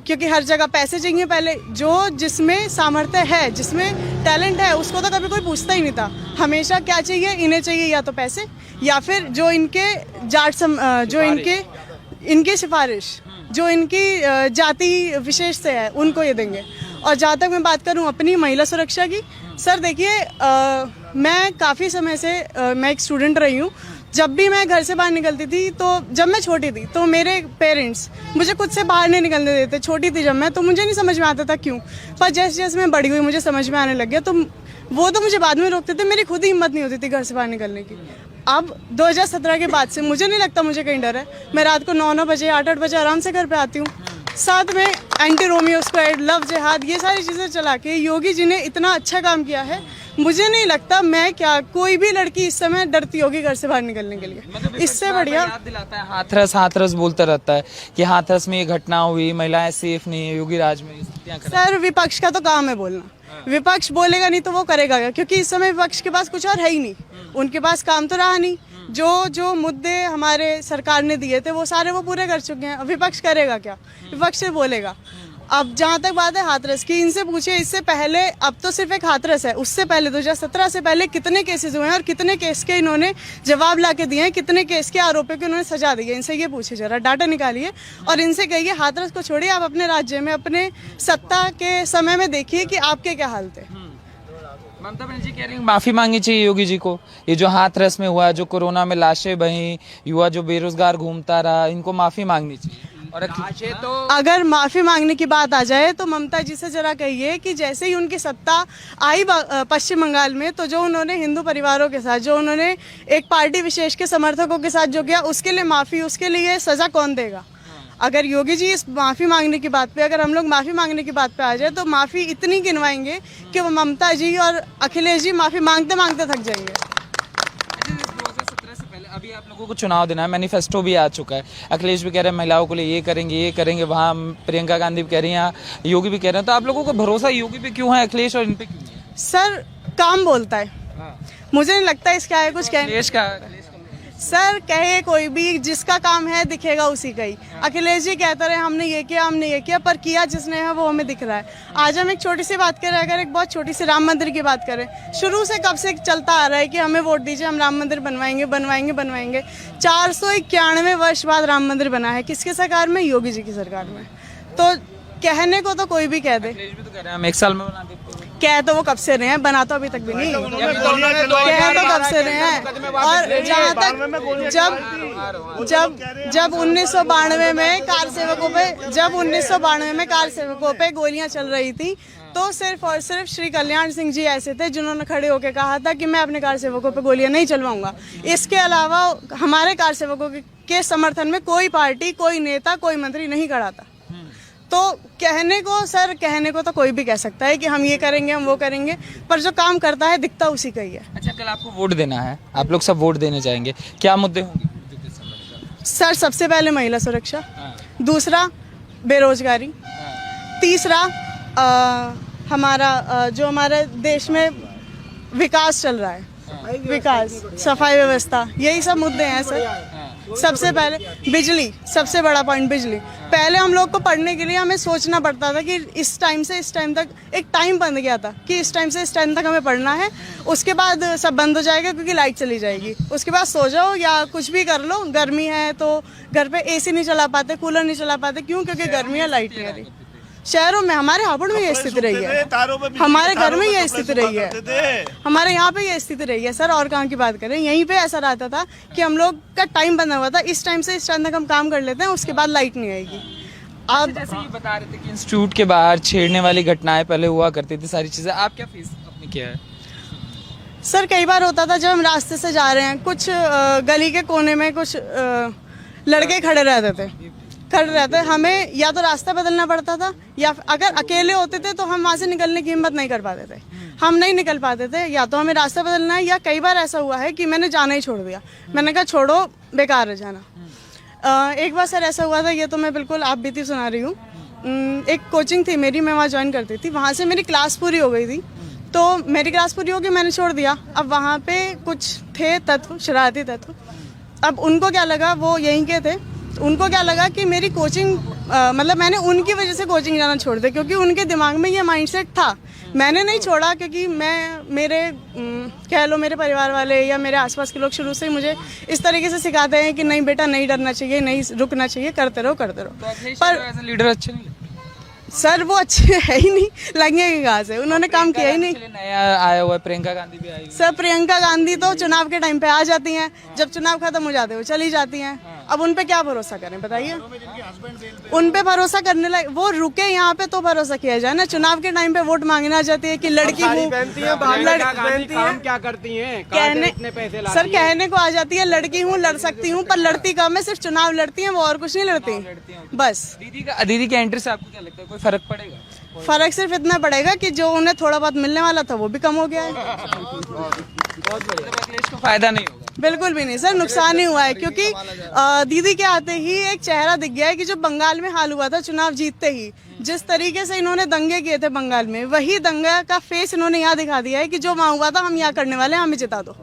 [SPEAKER 2] क्योंकि हर जगह पैसे चाहिए पहले। जो जिसमें सामर्थ्य है, जिसमें टैलेंट है, उसको तो कभी कोई पूछता ही नहीं था। हमेशा क्या चाहिए? इन्हें चाहिए या तो पैसे, या फिर जो इनके जो इनके सिफारिश, जो इनकी जाति विशेष से है, उनको ये देंगे। और जहाँ तक मैं बात करूँ अपनी महिला सुरक्षा की, सर देखिए, मैं काफ़ी समय से मैं एक स्टूडेंट रही हूँ। जब भी मैं घर से बाहर निकलती थी, तो जब मैं छोटी थी तो मेरे पेरेंट्स मुझे खुद से बाहर नहीं निकलने देते। छोटी थी जब मैं, तो मुझे नहीं समझ में आता था क्यों। पर जैसे जैसे मैं बड़ी हुई, मुझे समझ में आने लग गया। तो वो तो मुझे बाद में रोकते थे, मेरी खुद ही हिम्मत नहीं होती थी घर से बाहर निकलने की। अब 2017 के बाद से मुझे नहीं लगता मुझे कहीं डर है। मैं रात को 9-9 बजे 8-8 बजे आराम से घर पे आती हूँ। साथ में एंटी रोमियो स्क्वाड, लव जिहाद, ये सारी चीज़ें चला के योगी जी ने इतना अच्छा काम किया है। मुझे नहीं लगता मैं क्या कोई भी लड़की इस समय डरती होगी घर से बाहर निकलने के लिए।
[SPEAKER 1] मतलब
[SPEAKER 2] इससे बढ़िया
[SPEAKER 1] याद दिलाता है, हाथरस बोलता रहता है कि हाथरस में ये घटना हुई, महिलाएं सेफ नहीं है योगी राज में, स्थितियां खराब।
[SPEAKER 2] सर विपक्ष का तो काम है बोलना। विपक्ष बोलेगा नहीं तो वो करेगा क्या? क्योंकि इस समय विपक्ष के पास कुछ और है ही नहीं। उनके पास काम तो रहा नहीं। जो मुद्दे हमारे सरकार ने दिए थे वो सारे वो पूरे कर चुके हैं। विपक्ष करेगा क्या? विपक्ष से बोलेगा। अब जहाँ तक बात है हाथरस की, इनसे पूछिए इससे पहले, अब तो सिर्फ एक हाथरस है, उससे पहले 2017 से पहले कितने केसेस हुए हैं और कितने केस के इन्होंने जवाब ला के दिए हैं, कितने केस के आरोपियों को इन्होंने सजा दी है। इनसे ये पूछिए, जरा डाटा निकालिए और इनसे कहिए हाथरस को छोड़िए, आप अपने राज्य में अपने सत्ता के समय में देखिए कि आपके क्या हाल थे।
[SPEAKER 1] ममता बनर्जी कह रही माफी मांगनी चाहिए योगी जी को। ये जो हाथरस में हुआ, जो कोरोना में लाशें बही, युवा जो बेरोजगार घूमता रहा, इनको माफी मांगनी चाहिए। और तो
[SPEAKER 2] अगर माफी मांगने की बात आ जाए तो ममता जी से जरा कहिए कि जैसे ही उनकी सत्ता आई पश्चिम बंगाल में, तो जो उन्होंने हिंदू परिवारों के साथ, जो उन्होंने एक पार्टी विशेष के समर्थकों के साथ जो किया, उसके लिए माफी, उसके लिए सजा कौन देगा? अगर योगी जी इस माफ़ी मांगने की बात पे, अगर हम लोग माफ़ी मांगने की बात पे आ जाए तो माफ़ी इतनी गिनवाएंगे कि वो ममता जी और अखिलेश जी माफ़ी मांगते मांगते थक जाएंगे।
[SPEAKER 1] 2017 से पहले अभी आप लोगों को चुनाव देना है, मैनिफेस्टो भी आ चुका है। अखिलेश भी कह रहे हैं महिलाओं के लिए ये करेंगे, वहाँ प्रियंका गांधी भी कह रही हैं, योगी भी कह रहे हैं। तो आप लोगों को भरोसा योगी पे क्यों है, अखिलेश और इन पे क्यों नहीं है?
[SPEAKER 2] सर काम बोलता है, मुझे नहीं लगता इसका है कुछ कहने।
[SPEAKER 1] अखिलेश का
[SPEAKER 2] सर कहे कोई भी, जिसका काम है दिखेगा उसी का ही। अखिलेश जी कहते रहे हमने ये किया, पर किया जिसने है वो हमें दिख रहा है। आज हम एक छोटी सी बात करें, अगर एक बहुत छोटी सी राम मंदिर की बात करें, शुरू से कब से चलता आ रहा है कि हमें वोट दीजिए, हम राम मंदिर बनवाएंगे। 491 वर्ष बाद राम मंदिर बना है, किसकी सरकार में? योगी जी की सरकार में। तो कहने को तो कोई भी कह दे,
[SPEAKER 1] अखिलेश भी तो कह रहे हैं हम 1 साल में बना देते हैं।
[SPEAKER 2] कह तो वो कब से रहे हैं, बना तो अभी तक भी नहीं। कह तो कब से रहे हैं। और जहाँ तक जब 1992 में कार सेवकों पे गोलियां चल रही थी, तो सिर्फ और सिर्फ श्री कल्याण सिंह जी ऐसे थे जिन्होंने खड़े होकर कहा था कि मैं अपने कार सेवकों पे गोलियां नहीं चलवाऊंगा। इसके अलावा हमारे कार सेवकों के समर्थन में कोई पार्टी, कोई नेता, कोई मंत्री नहीं खड़ा था। तो कहने को तो कोई भी कह सकता है कि हम ये करेंगे, हम वो करेंगे, पर जो काम करता है दिखता उसी का ही है।
[SPEAKER 1] अच्छा, कल आपको वोट देना है, आप लोग सब वोट देने जाएंगे, क्या मुद्दे होंगे?
[SPEAKER 2] सर सबसे पहले महिला सुरक्षा, दूसरा बेरोजगारी, तीसरा हमारा जो हमारे देश में विकास चल रहा है, विकास, सफाई व्यवस्था, यही सब मुद्दे हैं सर। सबसे पहले बिजली, सबसे बड़ा पॉइंट बिजली। पहले हम लोग को पढ़ने के लिए हमें सोचना पड़ता था कि इस टाइम से इस टाइम तक एक टाइम बंद गया था कि इस टाइम से इस टाइम तक हमें पढ़ना है, उसके बाद सब बंद हो जाएगा क्योंकि लाइट चली जाएगी, उसके बाद सो जाओ या कुछ भी कर लो। गर्मी है तो घर पे एसी नहीं चला पाते, कूलर नहीं चला पाते, क्यों? क्योंकि गर्मी है, लाइट नहीं आ रही। शहरों में, हमारे हापुड़ में ये स्थिति रही है, हमारे घर में ये स्थिति रही है, हमारे यहाँ पे ये स्थिति रही है सर। और कहाँ की बात करें, यहीं पे ऐसा रहता था कि हम लोग का टाइम बना हुआ था, इस टाइम से इस टाइम तक हम काम कर लेते हैं, उसके बाद लाइट नहीं आएगी।
[SPEAKER 1] आप जैसे ये बता रहे थे कि इंस्टीट्यूट के बाहर छेड़ने वाली घटनाएं पहले हुआ करती थी, सारी चीजें, आप क्या फेस अपने किया है?
[SPEAKER 2] सर कई बार होता था जब हम रास्ते से जा रहे हैं, कुछ गली के कोने में कुछ लड़के खड़े रहते, हमें या तो रास्ता बदलना पड़ता था, या अगर अकेले होते थे तो हम वहाँ से निकलने की हिम्मत नहीं कर पाते थे, हम नहीं निकल पाते थे, या तो हमें रास्ता बदलना है, या कई बार ऐसा हुआ है कि मैंने जाना ही छोड़ दिया, मैंने कहा छोड़ो, बेकार है जाना। एक बार सर ऐसा हुआ था, ये तो मैं बिल्कुल आप बीती सुना रही हूँ। एक कोचिंग थी मेरी, मैं वहाँ ज्वाइन करती थी, वहाँ से मेरी क्लास पूरी हो गई थी, तो मेरी क्लास पूरी हो गई, मैंने छोड़ दिया। अब वहाँ पे कुछ थे तत्व, शरारती तत्व, अब उनको क्या लगा, वो यहीं के थे, उनको क्या लगा कि मेरी कोचिंग मतलब मैंने उनकी वजह से कोचिंग जाना छोड़ दिया, क्योंकि उनके दिमाग में ये माइंडसेट था। मैंने नहीं छोड़ा क्योंकि मेरे कह लो मेरे परिवार वाले या मेरे आसपास के लोग शुरू से ही मुझे इस तरीके से सिखाते हैं कि नहीं बेटा, नहीं डरना चाहिए, नहीं रुकना चाहिए, करते रहो।
[SPEAKER 1] पर लीडर अच्छे नहीं
[SPEAKER 2] सर, वो अच्छे है ही नहीं, लगेंगे कहाँ से, उन्होंने काम किया ही नहीं।
[SPEAKER 1] नया आया हुआ है, प्रियंका गांधी भी आई।
[SPEAKER 2] सर प्रियंका गांधी तो चुनाव के टाइम पे आ जाती हैं, जब चुनाव खत्म हो जाते हैं वो चली जाती हैं। अब उन पे क्या भरोसा करें बताइए। उन पे भरोसा करने लायक वो रुके यहाँ पे तो भरोसा किया जाए ना। चुनाव के टाइम पे वोट मांगना चाहती है कि लड़की हूँ,
[SPEAKER 6] क्या करती हैं?
[SPEAKER 2] कहने सर कहने को आ जाती है लड़की हूँ, लड़ सकती हूँ, पर लड़ती कम है, सिर्फ चुनाव लड़ती हैं वो, और कुछ नहीं लड़ती बस।
[SPEAKER 1] दीदी के एंट्री से आपको क्या लगता है कोई फर्क पड़ेगा?
[SPEAKER 2] फर्क सिर्फ इतना पड़ेगा कि जो उन्हें थोड़ा बहुत मिलने वाला था वो भी कम हो गया है।
[SPEAKER 1] अखिलेश को फायदा नहीं होगा?
[SPEAKER 2] बिल्कुल भी नहीं सर, नुकसान ही हुआ है, क्योंकि दीदी के आते ही एक चेहरा दिख गया है कि जो बंगाल में हाल हुआ था चुनाव जीतते ही, जिस तरीके से इन्होंने दंगे किए थे बंगाल में, वही दंगा का फेस इन्होंने यहाँ दिखा दिया है कि जो वहाँ हुआ था हम यहाँ करने वाले हैं, हमें जिता दो।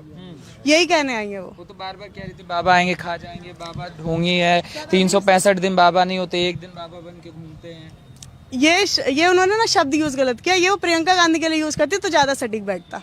[SPEAKER 2] यही कहने आएंगे वो
[SPEAKER 1] तो बार बार कह रही थी बाबा आएंगे खा जाएंगे, बाबा ढोंगी है, 365 दिन बाबा नहीं होते, एक दिन बाबा बन के घूमते हैं।
[SPEAKER 2] ये उन्होंने ना शब्द यूज गलत किया, ये वो प्रियंका गांधी के लिए यूज करती तो ज्यादा सटीक बैठता।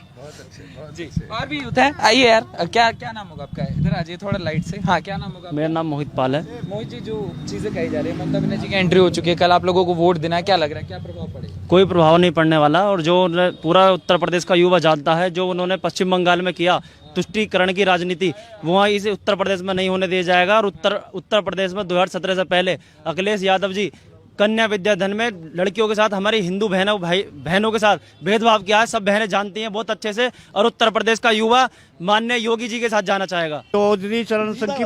[SPEAKER 1] जी और भी यूथ है, आइए यार, क्या नाम होगा आपका? इधर आ जाइए थोड़ा लाइट से। हाँ क्या नाम होगा?
[SPEAKER 3] मेरा नाम मोहित पाल है।
[SPEAKER 1] मोहित जी, जो चीजें कही जा रही है, ममता बनर्जी की एंट्री हो चुकी है, कल आप लोगों को वोट देना है, क्या लग रहा है क्या प्रभाव पड़ेगा?
[SPEAKER 3] कोई प्रभाव नहीं पड़ने वाला, और जो पूरा उत्तर प्रदेश का युवा जानता है जो उन्होंने पश्चिम बंगाल में किया तुष्टीकरण की राजनीति, वो इसे उत्तर प्रदेश में नहीं होने दिया जाएगा। और उत्तर प्रदेश में 2017 से पहले अखिलेश यादव जी कन्या विद्याधन में लड़कियों के साथ, हमारी हिंदू बहनों के साथ भेदभाव किया है, सब बहनें जानती हैं बहुत अच्छे से। और उत्तर प्रदेश का युवा माननीय योगी जी के साथ जाना चाहेगा।
[SPEAKER 4] चौधरी चरण सिंह की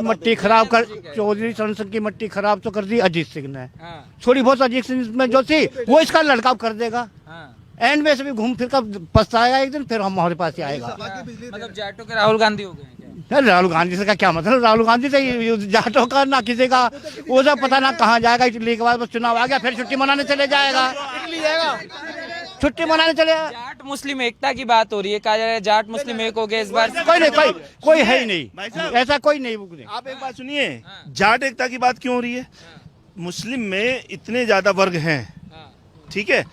[SPEAKER 4] मट्टी खराब तो कर दी अजीत सिंह ने। थोड़ी बहुत अजीत सिंह में जो थी वो इसका लड़का कर देगा, एंड में से भी घूम फिर कर पछताएगा एक दिन, फिर हमारे पास ही आएगा।
[SPEAKER 1] मतलब जाटों के राहुल गांधी हो गए हैं क्या?
[SPEAKER 4] राहुल गांधी से का क्या मतलब? राहुल गांधी से जाटों का ना किसी का वो सब पता ना कहाँ जाएगा। इटली के बाद बस चुनाव आ गया, फिर छुट्टी मनाने चले जाएगा, छुट्टी मनाने चले।
[SPEAKER 1] जाट मुस्लिम एकता की बात हो रही है, कहा जा रहा है जाट मुस्लिम एक हो गए इस बार।
[SPEAKER 4] कोई है ही नहीं, ऐसा कोई नहीं।
[SPEAKER 5] आप एक बात सुनिए, जाट एकता की बात क्यों हो रही है? मुस्लिम में इतने ज्यादा वर्ग हैं, ठीक है,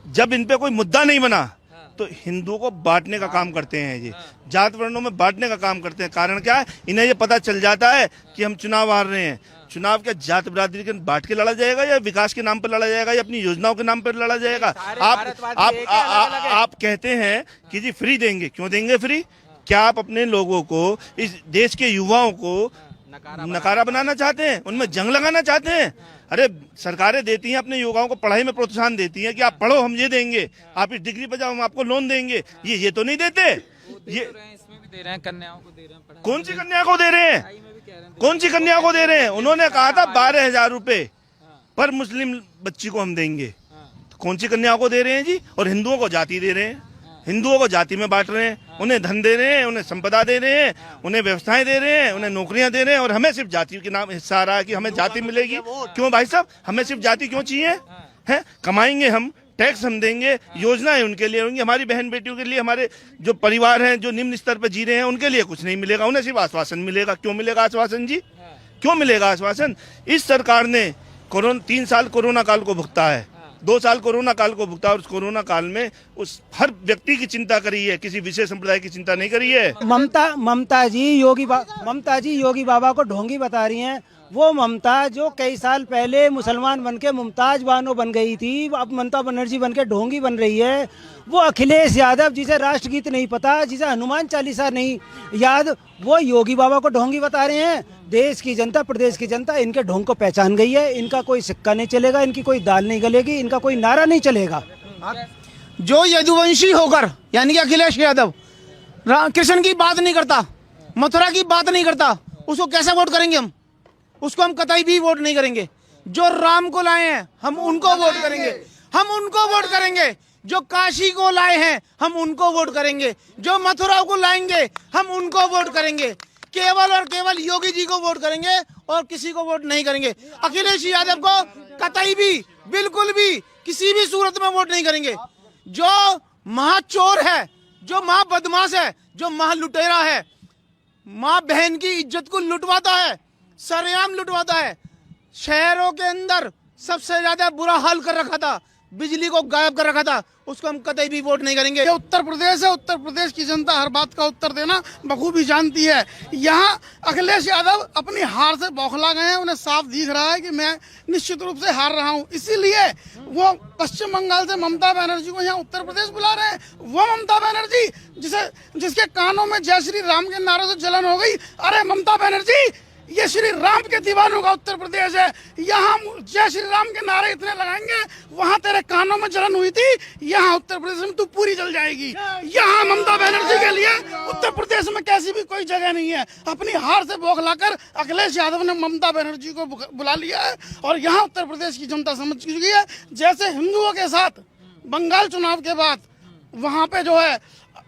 [SPEAKER 5] जब इन पे कोई मुद्दा नहीं बना तो हिंदुओं को बांटने का काम करते हैं, ये जात वर्णों में बांटने का काम करते हैं। कारण क्या है? इन्हें ये पता चल जाता है कि हम चुनाव हार रहे हैं। चुनाव क्या जात बिरादरी के बांट के लड़ा जाएगा, या विकास के नाम पर लड़ा जाएगा, या अपनी योजनाओं के नाम पर लड़ा जाएगा? आप कहते हैं कि जी फ्री देंगे, क्यों देंगे फ्री? क्या आप अपने लोगों को, इस देश के युवाओं को नकारा बनाना चाहते हैं, उनमें जंग लगाना चाहते हैं? अरे सरकारें देती हैं अपने युवाओं को, पढ़ाई में प्रोत्साहन देती हैं कि आप पढ़ो हम ये देंगे, आप इस डिग्री पे जाओ हम आपको लोन देंगे। ये तो नहीं देते। ये
[SPEAKER 1] इसमें भी दे रहे हैं, कन्याओं को दे रहे हैं।
[SPEAKER 5] कौन सी कन्या को दे रहे हैं? कौन सी कन्या को दे रहे हैं? उन्होंने कहा था 12,000 रुपए पर मुस्लिम बच्ची को हम देंगे। तो कौन सी कन्याओं को दे रहे हैं जी? और हिंदुओं को जाति दे रहे हैं, हिंदुओं को जाति में बांट रहे हैं, उन्हें धन दे रहे हैं, उन्हें संपदा दे रहे हैं, उन्हें व्यवस्थाएं दे रहे हैं, उन्हें नौकरियां दे रहे हैं, और हमें सिर्फ जाति के नाम हिस्सा आ रहा है कि हमें जाति मिलेगी। क्यों भाई साहब, हमें सिर्फ जाति क्यों चाहिए? हैं, कमाएंगे हम, टैक्स हम देंगे, योजनाएं उनके लिए होंगी, हमारी बहन बेटियों के लिए, हमारे जो परिवार हैं जो निम्न स्तर पर जी रहे हैं उनके लिए कुछ नहीं मिलेगा, उन्हें सिर्फ आश्वासन मिलेगा। क्यों मिलेगा आश्वासन जी? क्यों मिलेगा आश्वासन? इस सरकार ने 3 साल कोरोना काल को भुगता है, 2 साल कोरोना काल को भुगता, और उस कोरोना काल में उस हर व्यक्ति की चिंता करी है, किसी विशेष संप्रदाय की चिंता नहीं करी है।
[SPEAKER 6] ममता जी योगी बाबा को ढोंगी बता रही हैं। वो ममता जो कई साल पहले मुसलमान बनके मुमताज बानो बन गई थी, अब ममता बनर्जी बनके ढोंगी बन रही है। वो अखिलेश यादव जिसे राष्ट्रगीत नहीं पता, जिसे हनुमान चालीसा नहीं याद, वो योगी बाबा को ढोंगी बता रहे हैं। देश की जनता, प्रदेश की जनता इनके ढोंग को पहचान गई है। इनका कोई सिक्का नहीं चलेगा, इनकी कोई दाल नहीं गलेगी, इनका कोई नारा नहीं चलेगा।
[SPEAKER 7] जो यदुवंशी होकर, यानी कि अखिलेश यादव कृष्ण की बात नहीं करता, मथुरा की बात नहीं करता, उसको कैसे वोट करेंगे हम? उसको हम कतई भी वोट नहीं करेंगे। जो राम को लाए हैं हम उनको वोट करेंगे, हम उनको वोट करेंगे। जो काशी को लाए हैं हम उनको वोट करेंगे, जो मथुरा को लाएंगे हम उनको वोट करेंगे। केवल और केवल योगी जी को वोट करेंगे और किसी को वोट नहीं करेंगे। अखिलेश यादव को कतई भी, बिल्कुल भी, किसी भी सूरत में वोट नहीं करेंगे। जो महाचोर है, जो महा बदमाश है, जो महा लुटेरा है, माँ बहन की इज्जत को लुटवाता है, सरेआम लुटवाता है। शहरों के अंदर सबसे ज्यादा बुरा हाल कर रखा था, बिजली को गायब कर रखा था, उसको हम कतई भी वोट नहीं करेंगे। ये उत्तर प्रदेश है, उत्तर प्रदेश की जनता हर बात का उत्तर देना बखूबी जानती है। यहाँ अखिलेश यादव अपनी हार से बौखला गए हैं, उन्हें साफ दिख रहा है कि मैं निश्चित रूप से हार रहा हूँ, इसीलिए वो पश्चिम बंगाल से ममता बनर्जी को यहाँ उत्तर प्रदेश बुला रहे हैं। वो ममता बनर्जी जिसके कानों में जय श्री राम के नारे से जलन हो गई। अरे ममता बनर्जी, ये श्री राम के दीवानों का उत्तर प्रदेश है। यहाँ जय श्री राम के नारे इतने लगाएंगे, वहाँ तेरे कानों में जलन हुई थी, यहाँ उत्तर प्रदेश में तू पूरी जल जाएगी। यहाँ ममता बनर्जी के लिए उत्तर प्रदेश में कैसी भी कोई जगह नहीं है। अपनी हार से बौखलाकर अखिलेश यादव ने ममता बनर्जी को बुला लिया है और यहाँ उत्तर प्रदेश की जनता समझ चुकी है। जैसे हिंदुओं के साथ बंगाल चुनाव के बाद वहाँ पे जो है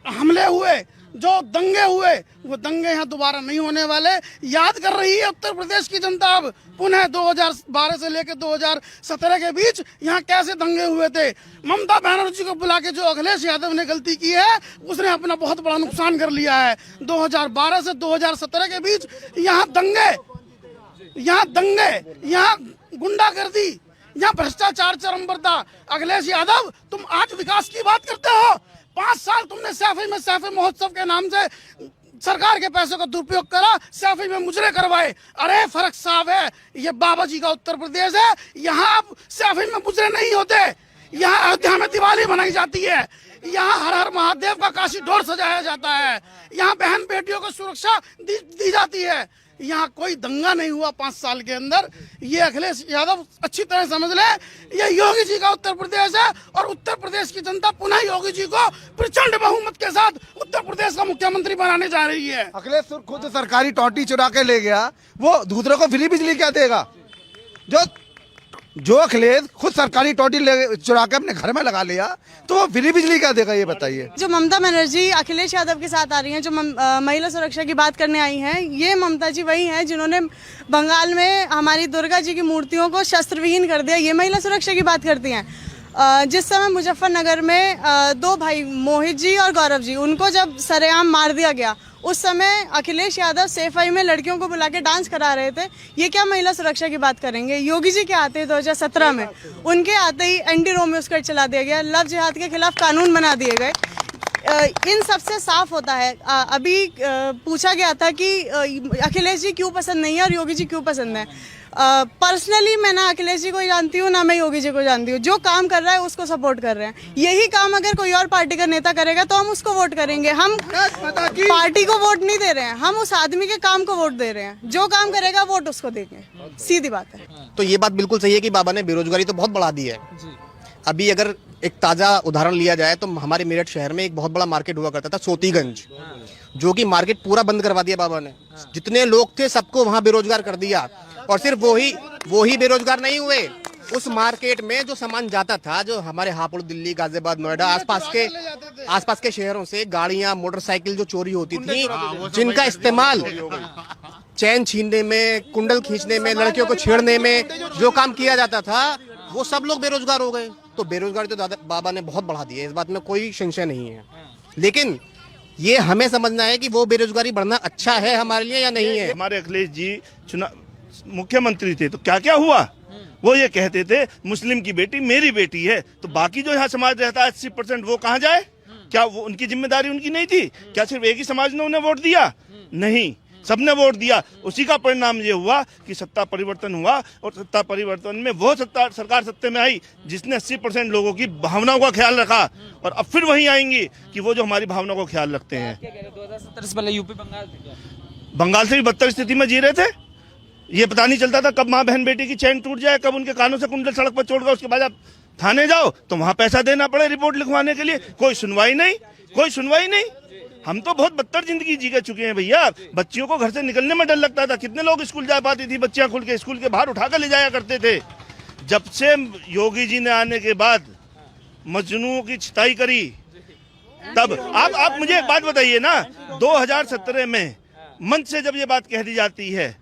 [SPEAKER 7] हमले हुए, जो दंगे हुए, वो दंगे यहाँ दोबारा नहीं होने वाले। याद कर रही है उत्तर प्रदेश की जनता अब पुनः 2012 से लेकर 2017 के बीच यहाँ कैसे दंगे हुए थे। ममता बनर्जी को बुला के जो अखिलेश यादव ने गलती की है, उसने अपना बहुत बड़ा नुकसान कर लिया है। 2012 से 2017 के बीच यहाँ दंगे, यहाँ गुंडागर्दी, यहाँ भ्रष्टाचार चरम पर था। अखिलेश यादव, तुम आज विकास की बात करते हो। 5 साल तुमने सैफई में सैफई महोत्सव के नाम से सरकार के पैसों का दुरुपयोग करा, सैफई में मुजरे करवाए। अरे फर्क साफ है, ये बाबा जी का उत्तर प्रदेश है। यहाँ अब सैफई में मुजरे नहीं होते, यहाँ अयोध्या में दिवाली मनाई जाती है, यहाँ हर हर महादेव का काशी ढोल सजाया जाता है, यहाँ बहन बेटियों को सुरक्षा दी जाती है। यहाँ कोई दंगा नहीं हुआ 5 साल के अंदर। ये अखिलेश यादव अच्छी तरह समझ ले, ये योगी जी का उत्तर प्रदेश है और उत्तर प्रदेश की जनता पुनः योगी जी को प्रचंड बहुमत के साथ उत्तर प्रदेश का मुख्यमंत्री बनाने जा रही है।
[SPEAKER 8] अखिलेश खुद सरकारी टॉटी चुरा के ले गया, वो दूसरों को फ्री बिजली क्या देगा? जो अखिलेश खुद सरकारी टॉटी चुरा के अपने घर में लगा लिया, तो वो फ्री बिजली क्या देगा? ये बताइए।
[SPEAKER 2] जो ममता बनर्जी अखिलेश यादव के साथ आ रही हैं, जो महिला सुरक्षा की बात करने आई हैं, ये ममता जी वही हैं जिन्होंने बंगाल में हमारी दुर्गा जी की मूर्तियों को शस्त्रविहीन कर दिया। ये महिला सुरक्षा की बात करती हैं। जिस समय मुजफ्फरनगर में 2 भाई मोहित जी और गौरव जी, उनको जब सरेआम मार दिया गया, उस समय अखिलेश यादव सैफई में लड़कियों को बुला के डांस करा रहे थे। ये क्या महिला सुरक्षा की बात करेंगे? योगी जी के आते 2017 में, उनके आते ही एंटी रोमियो स्कर्ट चला दिया गया, लव जिहाद के खिलाफ कानून बना दिए गए। इन सबसे साफ होता है। अभी पूछा गया था कि अखिलेश जी क्यों पसंद नहीं है और योगी जी क्यों पसंद है। पर्सनली मैं ना अखिलेश जी को जानती हूँ, ना मैं योगी जी को जानती हूँ। जो काम कर रहा है उसको सपोर्ट कर रहे हैं। यही काम अगर कोई और पार्टी का नेता करेगा तो हम उसको वोट करेंगे। हम पार्टी को वोट नहीं दे रहे हैं, हम उस आदमी के काम को वोट दे रहे हैं। जो काम करेगा वोट उसको देंगे, सीधी बात है।
[SPEAKER 9] तो ये बात बिल्कुल सही है कि बाबा ने बेरोजगारी तो बहुत बढ़ा दी है। अभी अगर एक ताजा उदाहरण लिया जाए तो हमारे मेरठ शहर में एक बहुत बड़ा मार्केट हुआ करता था, सोतीगंज, जो कि मार्केट पूरा बंद करवा दिया बाबा ने। जितने लोग थे सबको वहां बेरोजगार कर दिया। और सिर्फ वो ही बेरोजगार नहीं हुए, उस मार्केट में जो सामान जाता था, जो हमारे हापुड़, दिल्ली, गाजियाबाद, नोएडा, आसपास के शहरों से गाड़ियां, मोटरसाइकिल जो चोरी होती थी, जिनका इस्तेमाल चैन छीनने में, कुंडल खींचने में, लड़कियों को छेड़ने में जो काम किया जाता था, वो सब लोग बेरोजगार हो गए। तो बेरोजगारी तो बाबा ने बहुत बढ़ा दी है, इस बात में कोई संशय नहीं है। लेकिन ये हमें समझना है कि वो बेरोजगारी बढ़ना अच्छा है हमारे लिए या नहीं है।
[SPEAKER 5] हमारे अखिलेश जी मुख्यमंत्री थे तो क्या क्या हुआ? वो ये कहते थे मुस्लिम की बेटी मेरी बेटी है, तो बाकी जो यहाँ समाज रहता है 80%, वो कहाँ जाए? क्या वो उनकी जिम्मेदारी उनकी नहीं थी? क्या सिर्फ एक ही समाज ने उन्हें वोट दिया? नहीं, सबने वोट दिया। उसी का परिणाम ये हुआ कि सत्ता परिवर्तन हुआ, और सत्ता परिवर्तन में वो सरकार सत्ते में आई जिसने 80% लोगों की भावनाओं का ख्याल रखा, और अब फिर वही आएंगी कि वो जो हमारी भावनाओं का ख्याल रखते हैं।
[SPEAKER 1] 2017 से पहले यूपी
[SPEAKER 5] बंगाल से भी बदतर स्थिति में जी रहे थे। ये पता नहीं चलता था कब माँ बहन बेटी की चैन टूट जाए, कब उनके कानों से कुंडल सड़क पर छोड़ गए। उसके बाद आप थाने जाओ तो वहां पैसा देना पड़े रिपोर्ट लिखवाने के लिए। कोई सुनवाई नहीं। हम तो बहुत बदतर जिंदगी जी के चुके हैं भैया। बच्चियों को घर से निकलने में डर लगता था। कितने लोग स्कूल जा पाती थी बच्चियां खुल के, स्कूल के बाहर उठा कर ले जाया करते थे। जब से योगी जी ने आने के बाद मजनूओं की छिताई करी, तब आप मुझे एक बात बताइए ना, 2017 में मंच से जब ये बात कह दी जाती है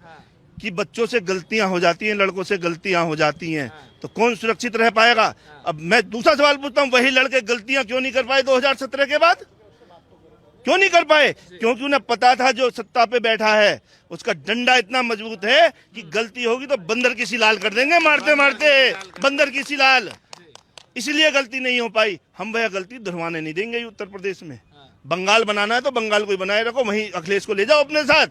[SPEAKER 5] कि बच्चों से गलतियां हो जाती हैं, लड़कों से गलतियां हो जाती हैं, तो कौन सुरक्षित रह पाएगा? अब मैं दूसरा सवाल पूछता हूं, वही लड़के गलतियां क्यों नहीं कर पाए 2017 के बाद? क्यों नहीं कर पाए? क्योंकि उन्हें पता था जो सत्ता पे बैठा है उसका डंडा इतना मजबूत है कि गलती होगी तो बंदर की सी लाल कर देंगे, मारते मारते बंदर की सी लाल। इसलिए गलती नहीं हो पाई। हम वह गलती दोहराने नहीं देंगे उत्तर प्रदेश में। बंगाल बनाना है तो बंगाल को ही बनाए रखो, वहीं अखिलेश को ले जाओ अपने साथ,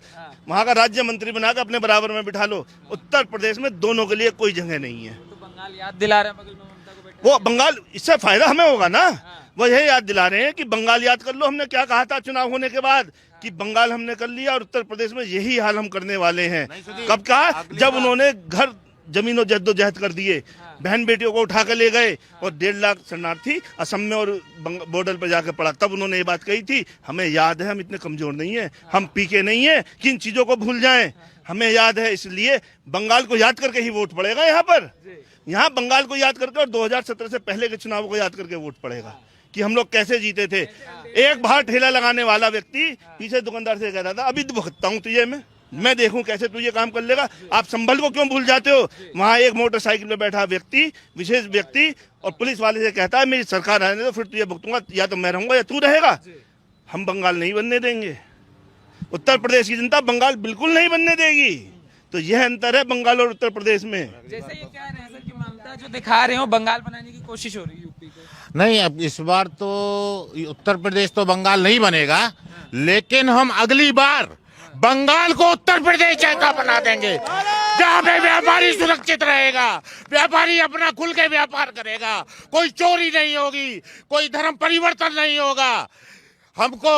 [SPEAKER 5] वहां का राज्य मंत्री बनाकर अपने बराबर में बिठा लो। उत्तर प्रदेश में दोनों के लिए कोई जगह नहीं है।
[SPEAKER 1] तो बंगाल याद दिला रहे हैं बगल में ममता को बैठे।
[SPEAKER 5] वो बंगाल, इससे फायदा हमें होगा ना। वो यही याद दिला रहे हैं कि बंगाल याद कर लो, हमने क्या कहा था चुनाव होने के बाद कि बंगाल हमने कर लिया और उत्तर प्रदेश में यही हाल हम करने वाले हैं। कब कहा? जब उन्होंने घर जमीनों जद्दोजहद कर दिए, बहन बेटियों को उठा कर ले गए और 1.5 लाख शरणार्थी असम में और बॉर्डर पर जाकर पड़ा, तब उन्होंने ये बात कही थी। हमें याद है, हम इतने कमजोर नहीं है, हम पीके नहीं है कि इन चीजों को भूल जाएं, हमें याद है। इसलिए बंगाल को याद करके ही वोट पड़ेगा यहाँ पर, यहाँ बंगाल को याद करके और 2017 से पहले के चुनाव को याद करके वोट पड़ेगा कि हम लोग कैसे जीते थे। एक बाहर ठेला लगाने वाला व्यक्ति पीछे दुकानदार से कहता था अभी तो भुगतता हूँ तुझे, मैं देखूं कैसे तू ये काम कर लेगा। आप संभल को क्यों भूल जाते हो? वहां एक मोटरसाइकिल पे बैठा व्यक्ति, विशेष व्यक्ति, और पुलिस वाले से कहता है मेरी सरकार आने दो, फिर तुझे भुगतूंगा, या तो मैं रहूंगा या तू रहेगा। हम बंगाल नहीं बनने देंगे, उत्तर प्रदेश की जनता बंगाल बिल्कुल नहीं बनने देगी। तो यह अंतर है बंगाल और उत्तर प्रदेश में।
[SPEAKER 1] जैसे ये कह रहे हैं सर कि ममता जो दिखा रहे हो बंगाल बनाने की कोशिश हो रही है यूपी को।
[SPEAKER 10] नहीं, अब इस बार तो उत्तर प्रदेश तो बंगाल नहीं बनेगा, लेकिन हम अगली बार बंगाल को उत्तर प्रदेश जैसा बना देंगे, जहाँ पे व्यापारी सुरक्षित रहेगा, व्यापारी अपना खुल के व्यापार करेगा, कोई चोरी नहीं होगी, कोई धर्म परिवर्तन नहीं होगा। हमको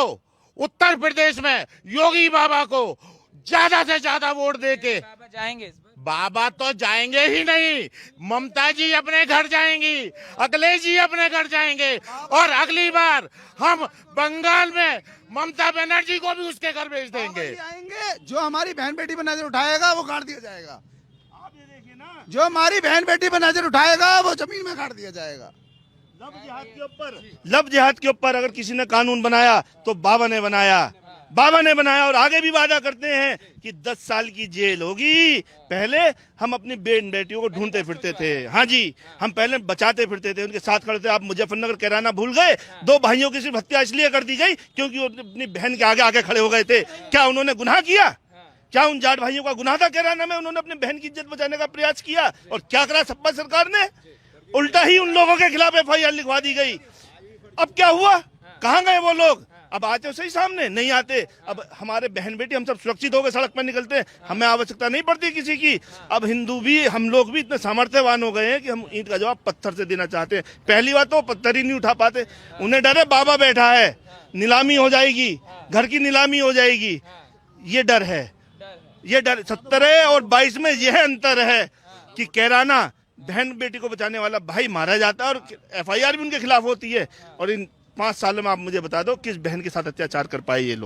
[SPEAKER 10] उत्तर प्रदेश में योगी बाबा को ज्यादा से ज्यादा वोट देके,
[SPEAKER 1] बाबा जाएंगे इस बार?
[SPEAKER 10] बाबा तो जाएंगे ही नहीं, ममता जी अपने घर जाएंगी, अखिलेश जी अपने घर जाएंगे, और अगली बार हम बंगाल में ममता बनर्जी को भी उसके घर भेज देंगे।
[SPEAKER 8] आएंगे, जो हमारी बहन बेटी पर नजर उठाएगा वो गाड़ दिया जाएगा। आप ये देखिए ना, जो हमारी बहन बेटी पर नजर उठाएगा वो जमीन में गाड़ दिया जाएगा।
[SPEAKER 5] लब जिहाद के ऊपर अगर किसी ने कानून बनाया तो बाबा ने बनाया, बाबा ने बनाया। और आगे भी वादा करते हैं कि 10 साल की जेल होगी। पहले हम अपनी बहन बेटियों को ढूंढते फिरते थे, हाँ जी, हम पहले बचाते फिरते थे, उनके साथ खड़े थे। आप मुजफ्फरनगर कैराना भूल गए? 2 भाइयों की सिर्फ हत्या इसलिए कर दी गई क्योंकि वो अपनी बहन के आगे आगे खड़े हो गए थे। क्या उन्होंने गुनाह किया? क्या उन जाट भाइयों का गुनाह था कैराना में? उन्होंने अपनी बहन की इज्जत बचाने का प्रयास किया। और क्या करा सपा सरकार ने? उल्टा ही उन लोगों के खिलाफ FIR लिखवा दी गई। अब क्या हुआ? कहाँ गए वो लोग? अब आते हो सही सामने? नहीं आते। अब हमारे बहन बेटी हम सब सुरक्षित होकर सड़क पर निकलते हैं, हमें आवश्यकता नहीं पड़ती किसी की। अब हिंदू भी, हम लोग भी इतने सामर्थ्यवान हो गए हैं कि हम ईंट का जवाब पत्थर से देना चाहते हैं। पहली बात तो पत्थर ही नहीं उठा पाते, उन्हें डर है बाबा बैठा है, नीलामी हो जाएगी, घर की नीलामी हो जाएगी, ये डर है। ये डर 17 और 22 में यह अंतर है कि कैराना बहन बेटी को बचाने वाला भाई मारा जाता है और FIR भी उनके खिलाफ होती है। और इन 5 सालों में आप मुझे बता दो किस बहन के साथ अत्याचार कर पाए ये लोग।